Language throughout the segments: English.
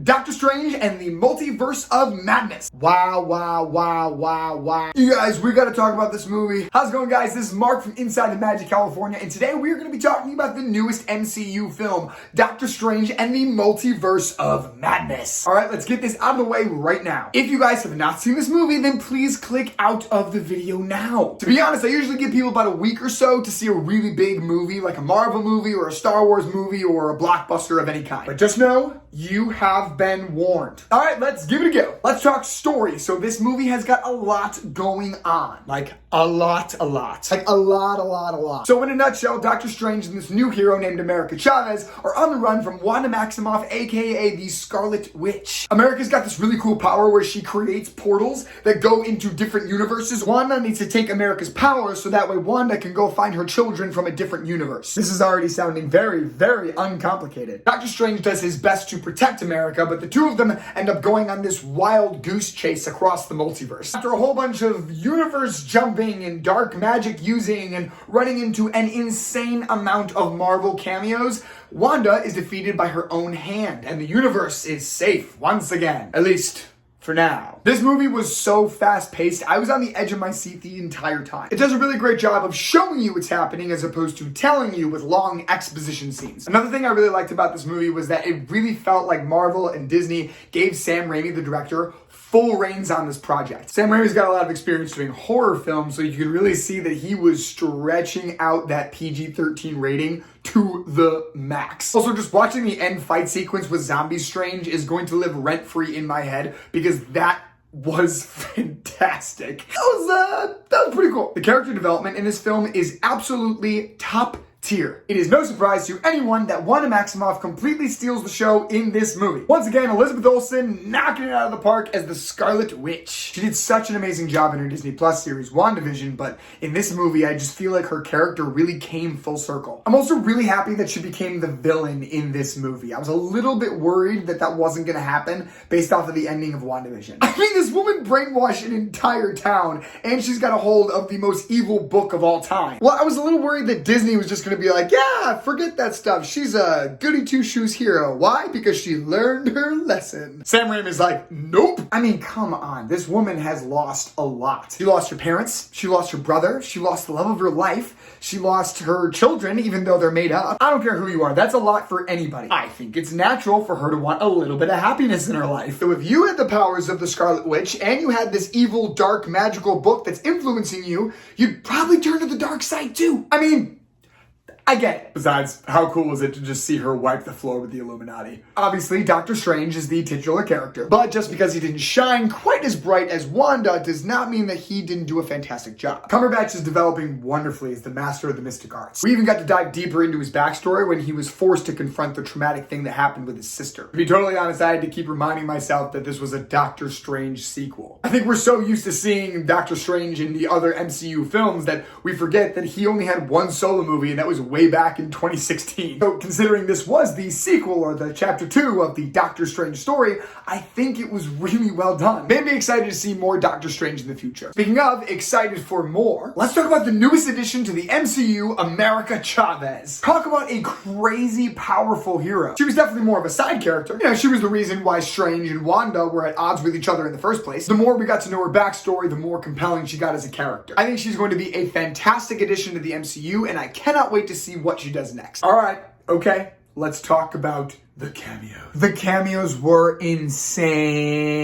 Doctor Strange and the Multiverse of Madness. Wow. You guys, we gotta talk about this movie. How's it going, guys? This is Mark from Inside the Magic, California, and today we're gonna be talking about the newest MCU film, Doctor Strange and the Multiverse of Madness. Alright, let's get this out of the way right now. If you guys have not seen this movie, then please click out of the video now. To be honest, I usually give people about a week or so to see a really big movie, like a Marvel movie or a Star Wars movie or a blockbuster of any kind. But just know, you have been warned. Alright, let's give it a go. Let's talk story. So this movie has got a lot going on. Like, a lot. Like, a lot. So in a nutshell, Doctor Strange and this new hero named America Chavez are on the run from Wanda Maximoff, aka the Scarlet Witch. America's got this really cool power where she creates portals that go into different universes. Wanda needs to take America's power so that way Wanda can go find her children from a different universe. This is already sounding very, very uncomplicated. Doctor Strange does his best to protect America, but the two of them end up going on this wild goose chase across the multiverse. After a whole bunch of universe jumping and dark magic using and running into an insane amount of Marvel cameos, Wanda is defeated by her own hand, and the universe is safe once again. At least, for now. This movie was so fast-paced, I was on the edge of my seat the entire time. It does a really great job of showing you what's happening as opposed to telling you with long exposition scenes. Another thing I really liked about this movie was that it really felt like Marvel and Disney gave Sam Raimi, the director, full reins on this project. Sam Raimi's got a lot of experience doing horror films, so you can really see that he was stretching out that PG-13 rating to the max. Also, just watching the end fight sequence with Zombie Strange is going to live rent-free in my head because that was fantastic. That was pretty cool. The character development in this film is absolutely top tier. It is no surprise to anyone that Wanda Maximoff completely steals the show in this movie. Once again, Elizabeth Olsen knocking it out of the park as the Scarlet Witch. She did such an amazing job in her Disney Plus series, WandaVision, but in this movie, I just feel like her character really came full circle. I'm also really happy that she became the villain in this movie. I was a little bit worried that that wasn't gonna happen based off of the ending of WandaVision. I mean, this woman brainwashed an entire town, and she's got a hold of the most evil book of all time. Well, I was a little worried that Disney was just gonna be like, yeah, forget that stuff. She's a goody two-shoes hero. Why? Because she learned her lesson. Sam Raimi's like, nope. I mean, come on. This woman has lost a lot. She lost her parents. She lost her brother. She lost the love of her life. She lost her children, even though they're made up. I don't care who you are. That's a lot for anybody. I think it's natural for her to want a little bit of happiness in her life. So if you had the powers of the Scarlet Witch and you had this evil, dark, magical book that's influencing you, you'd probably turn to the dark side too. I mean, I get it. Besides, how cool was it to just see her wipe the floor with the Illuminati? Obviously, Doctor Strange is the titular character, but just because he didn't shine quite as bright as Wanda does not mean that he didn't do a fantastic job. Cumberbatch is developing wonderfully as the master of the mystic arts. We even got to dive deeper into his backstory when he was forced to confront the traumatic thing that happened with his sister. To be totally honest, I had to keep reminding myself that this was a Doctor Strange sequel. I think we're so used to seeing Doctor Strange in the other MCU films that we forget that he only had one solo movie, and that was way back in 2016. So considering this was the sequel or the chapter 2 of the Doctor Strange story, I think it was really well done. Made me excited to see more Doctor Strange in the future. Speaking of excited for more, let's talk about the newest addition to the MCU, America Chavez. Talk about a crazy, powerful hero. She was definitely more of a side character. You know, she was the reason why Strange and Wanda were at odds with each other in the first place. The more we got to know her backstory, the more compelling she got as a character. I think she's going to be a fantastic addition to the MCU, and I cannot wait to see what she does next. All right, okay, let's talk about the cameos. The cameos were insane.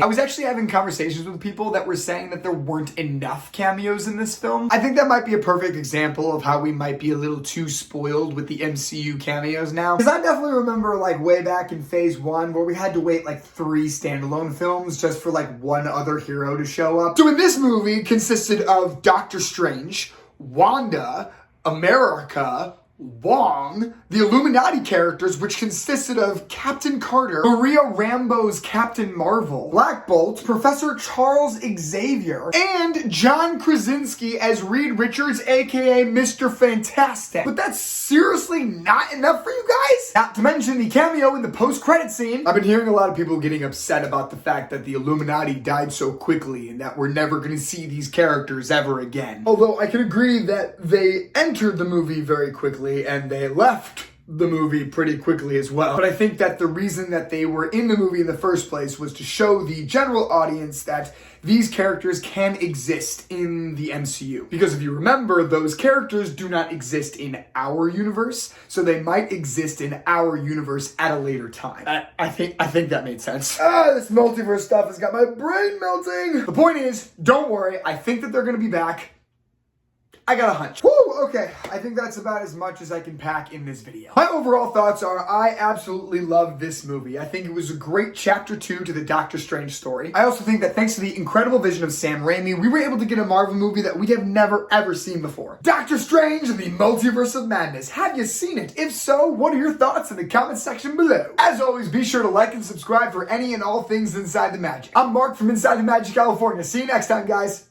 I was actually having conversations with people that were saying that there weren't enough cameos in this film. I think that might be a perfect example of how we might be a little too spoiled with the MCU cameos now. Because I definitely remember like way back in phase 1 where we had to wait like 3 standalone films just for like one other hero to show up. So in this movie, it consisted of Doctor Strange, Wanda, America, Wong, the Illuminati characters, which consisted of Captain Carter, Maria Rambeau's Captain Marvel, Black Bolt, Professor Charles Xavier, and John Krasinski as Reed Richards, aka Mr. Fantastic. But that's seriously not enough for you guys? Not to mention the cameo in the post-credit scene. I've been hearing a lot of people getting upset about the fact that the Illuminati died so quickly and that we're never going to see these characters ever again. Although I can agree that they entered the movie very quickly and they left the movie pretty quickly as well. But I think that the reason that they were in the movie in the first place was to show the general audience that these characters can exist in the MCU. Because if you remember, those characters do not exist in our universe, so they might exist in our universe at a later time. I think that made sense. This multiverse stuff has got my brain melting. The point is, don't worry, I think that they're gonna be back. I got a hunch. Woo, okay. I think that's about as much as I can pack in this video. My overall thoughts are I absolutely love this movie. I think it was a great chapter 2 to the Doctor Strange story. I also think that thanks to the incredible vision of Sam Raimi, we were able to get a Marvel movie that we have never ever seen before. Doctor Strange and the Multiverse of Madness. Have you seen it? If so, what are your thoughts in the comment section below? As always, be sure to like and subscribe for any and all things Inside the Magic. I'm Mark from Inside the Magic, California. See you next time, guys.